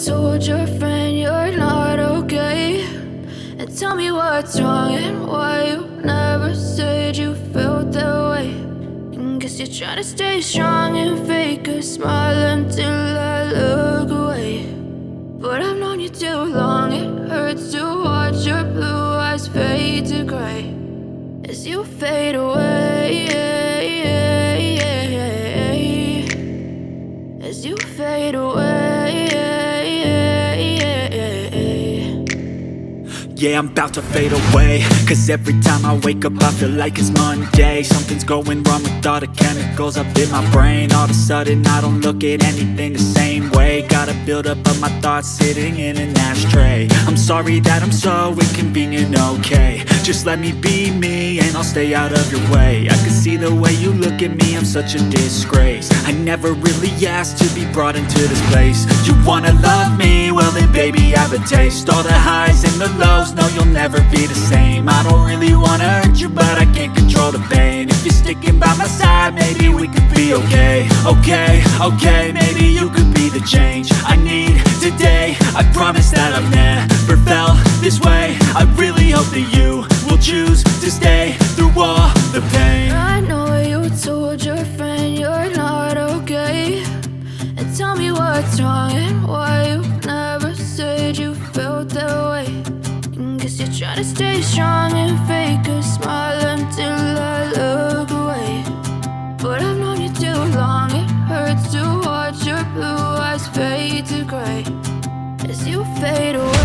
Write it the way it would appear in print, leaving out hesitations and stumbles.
told your friend you're not okay, and tell me what's wrong and why you never said you felt that way. And guess you're trying to stay strong and fake a smile until I look away. But I've known you too long, it hurts to watch your blue eyes fade to gray as you fade away, as you fade away. Yeah, I'm about to fade away, cause every time I wake up I feel like it's Monday. Something's going wrong with all the chemicals up in my brain. All of a sudden I don't look at anything the same way. Got a buildup of my thoughts sitting in an ashtray. I'm sorry that I'm so inconvenient, okay. Just let me be me and I'll stay out of your way. I can see the way you look at me, I'm such a disgrace. I never really asked to be brought into this place. You wanna love me? Well then baby have a taste. All the highs and the lows, no you'll never be the same. I don't really wanna hurt you but I can't control the pain. If you're sticking by my side maybe we could be okay. Okay, maybe you could be the change I need today. I promise that I've never felt this way. I really hope that you will choose to stay through all the pain. I know you told your friend you're not okay, and tell me what's wrong and why you never said you felt that way. And guess you're trying to stay strong and fake a smile until I look away. But I've known you too long, it hurts to watch your blue eyes fade to gray as you fade away.